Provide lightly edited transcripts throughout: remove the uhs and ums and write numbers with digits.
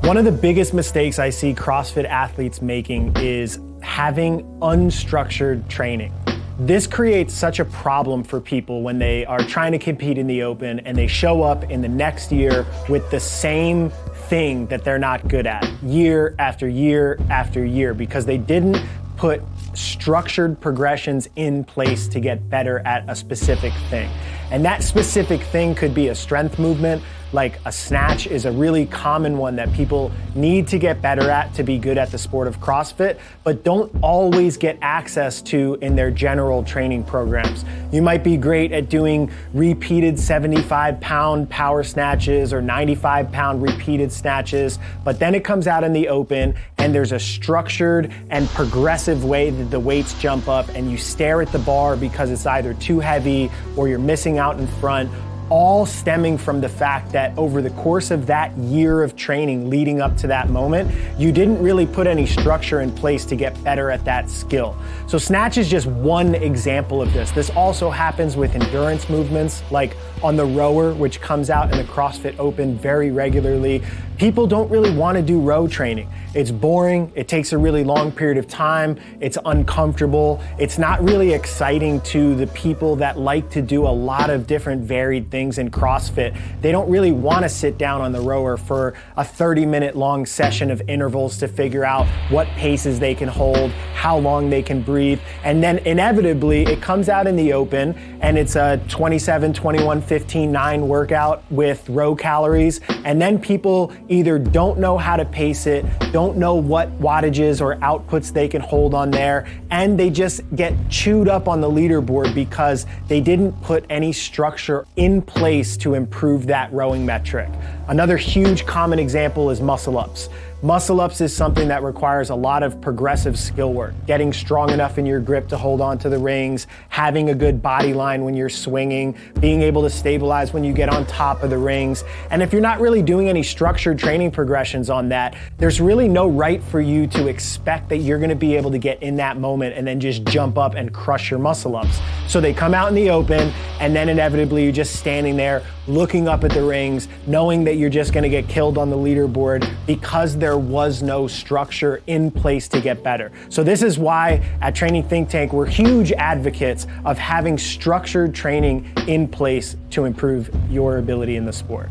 One of the biggest mistakes I see CrossFit athletes making is having unstructured training. This creates such a problem for people when they are trying to compete in the open and they show up in the next year with the same thing that they're not good at year after year after year because they didn't put structured progressions in place to get better at a specific thing. And that specific thing could be a strength movement, like a snatch is a really common one that people need to get better at to be good at the sport of CrossFit, but don't always get access to in their general training programs. You might be great at doing repeated 75-pound power snatches or 95-pound repeated snatches, but then it comes out in the open and there's a structured and progressive way that the weights jump up and you stare at the bar because it's either too heavy or you're missing out in front, all stemming from the fact that over the course of that year of training leading up to that moment, you didn't really put any structure in place to get better at that skill. So snatch is just one example of this. This also happens with endurance movements, like on the rower, which comes out in the CrossFit Open very regularly. People don't really want to do row training. It's boring, it takes a really long period of time, it's uncomfortable, it's not really exciting to the people that like to do a lot of different varied things in CrossFit. They don't really want to sit down on the rower for a 30-minute long session of intervals to figure out what paces they can hold, how long they can breathe, and then inevitably it comes out in the open and it's a 27, 21, 15, 9 workout with row calories, and then people either don't know how to pace it, don't know what wattages or outputs they can hold on there, and they just get chewed up on the leaderboard because they didn't put any structure in place to improve that rowing metric. Another huge common example is muscle ups. Muscle ups is something that requires a lot of progressive skill work, getting strong enough in your grip to hold on to the rings, having a good body line when you're swinging, being able to stabilize when you get on top of the rings. And if you're not really doing any structured training progressions on that, there's really no right for you to expect that you're gonna be able to get in that moment and then just jump up and crush your muscle ups. So they come out in the open and then inevitably you're just standing there looking up at the rings, knowing that you're just gonna get killed on the leaderboard because there was no structure in place to get better. So this is why at Training Think Tank, we're huge advocates of having structured training in place to improve your ability in the sport.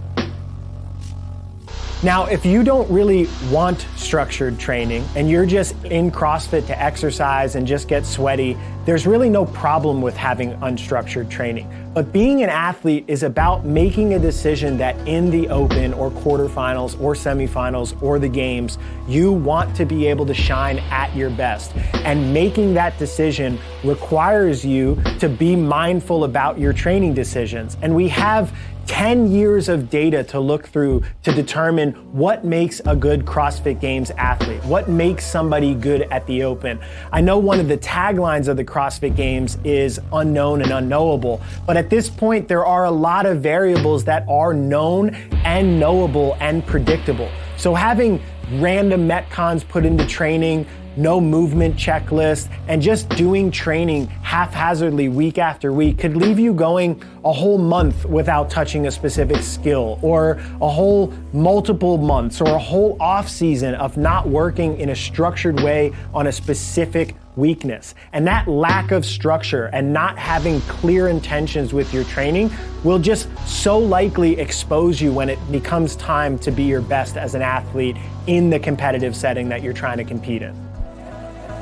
Now, if you don't really want structured training and you're just in CrossFit to exercise and just get sweaty, there's really no problem with having unstructured training. But being an athlete is about making a decision that in the open or quarterfinals or semifinals or the games, you want to be able to shine at your best. And making that decision requires you to be mindful about your training decisions. And we have 10 years of data to look through to determine what makes a good CrossFit Games athlete, what makes somebody good at the open. I know one of the taglines of the CrossFit Games is unknown and unknowable, but at this point there are a lot of variables that are known and knowable and predictable. So having random metcons put into training, no movement checklist, and just doing training haphazardly week after week could leave you going a whole month without touching a specific skill, or a whole multiple months, or a whole off season of not working in a structured way on a specific weakness. And that lack of structure and not having clear intentions with your training will just so likely expose you when it becomes time to be your best as an athlete in the competitive setting that you're trying to compete in.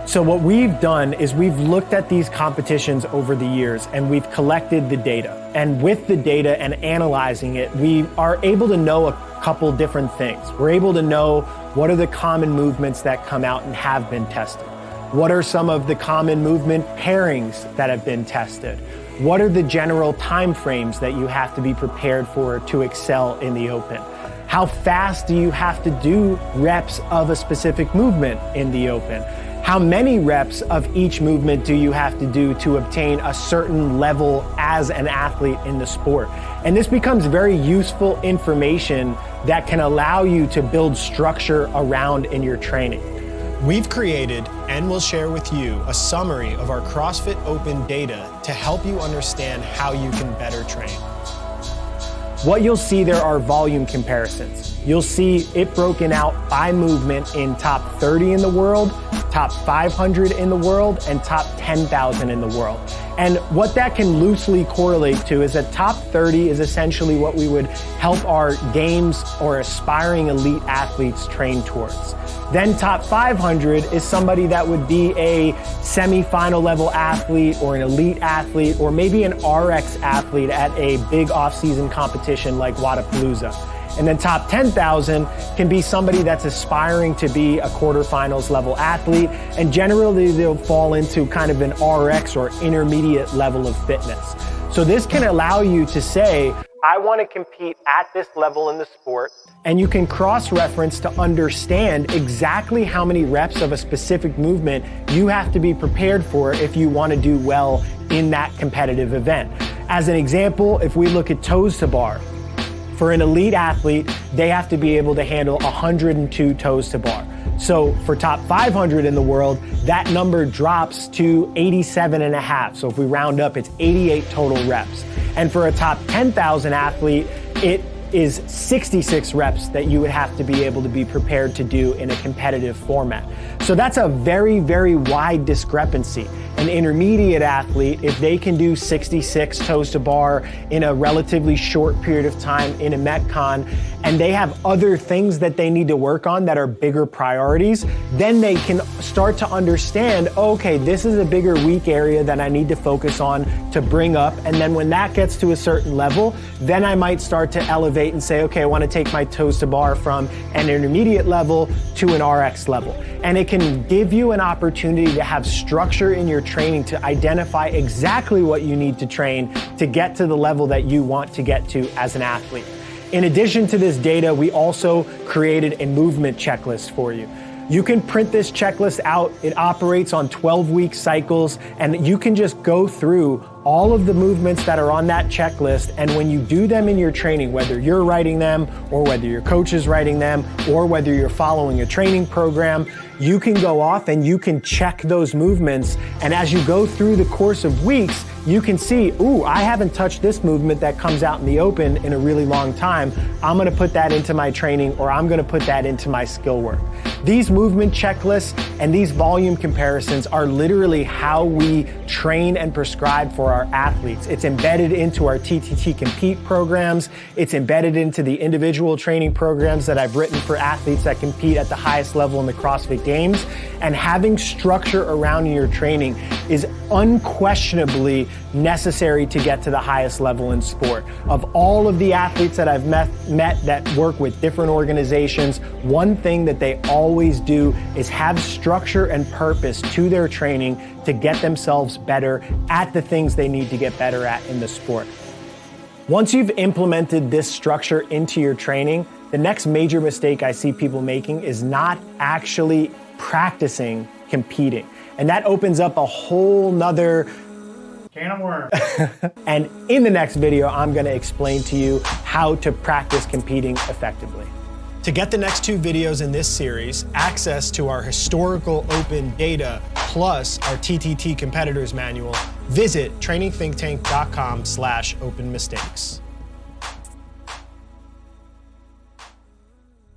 So what we've done is we've looked at these competitions over the years and we've collected the data. And with the data and analyzing it, we are able to know a couple different things. We're able to know what are the common movements that come out and have been tested. What are some of the common movement pairings that have been tested? What are the general time frames that you have to be prepared for to excel in the open? How fast do you have to do reps of a specific movement in the open? How many reps of each movement do you have to do to obtain a certain level as an athlete in the sport? And this becomes very useful information that can allow you to build structure around in your training. We've created and will share with you a summary of our CrossFit Open data to help you understand how you can better train. What you'll see there are volume comparisons. you'll see it broken out by movement in top 30 in the world, top 500 in the world, and top 10,000 in the world. And what that can loosely correlate to is that top 30 is essentially what we would help our games or aspiring elite athletes train towards. Then top 500 is somebody that would be a semi-final level athlete or an elite athlete or maybe an RX athlete at a big off-season competition like Wodapalooza. And then top 10,000 can be somebody that's aspiring to be a quarterfinals level athlete, and generally they'll fall into kind of an RX or intermediate level of fitness. So this can allow you to say, I want to compete at this level in the sport, and you can cross-reference to understand exactly how many reps of a specific movement you have to be prepared for if you want to do well in that competitive event. As an example, if we look at toes to bar, for an elite athlete, they have to be able to handle 102 toes to bar. So for top 500 in the world, that number drops to 87 and a half. So if we round up, it's 88 total reps. And for a top 10,000 athlete, it is 66 reps that you would have to be able to be prepared to do in a competitive format. So that's a very, very wide discrepancy. An intermediate athlete, if they can do 66 toes to bar in a relatively short period of time in a Metcon, and they have other things that they need to work on that are bigger priorities, then they can start to understand, okay, this is a bigger weak area that I need to focus on to bring up. And then when that gets to a certain level, then I might start to elevate and say, okay, I want to take my toes to bar from an intermediate level to an RX level. And it can give you an opportunity to have structure in your training to identify exactly what you need to train to get to the level that you want to get to as an athlete. In addition to this data, we also created a movement checklist for you. You can print this checklist out. It operates on 12-week cycles, and you can just go through all of the movements that are on that checklist. And when you do them in your training, whether you're writing them or whether your coach is writing them or whether you're following a training program, you can go off and you can check those movements. And as you go through the course of weeks, you can see, ooh, I haven't touched this movement that comes out in the open in a really long time. I'm gonna put that into my training, or I'm gonna put that into my skill work. These movement checklists and these volume comparisons are literally how we train and prescribe for our athletes. It's embedded into our TTT Compete programs. It's embedded into the individual training programs that I've written for athletes that compete at the highest level in the CrossFit Games. And having structure around your training is unquestionably necessary to get to the highest level in sport. Of all of the athletes that I've met that work with different organizations, one thing that they always do is have structure and purpose to their training to get themselves better at the things they need to get better at in the sport. Once you've implemented this structure into your training, the next major mistake I see people making is not actually practicing competing. And that opens up a whole nother can of worms. And in the next video, I'm gonna explain to you how to practice competing effectively. To get the next 2 videos in this series, access to our historical open data, plus our TTT competitors manual, visit trainingthinktank.com/openmistakes.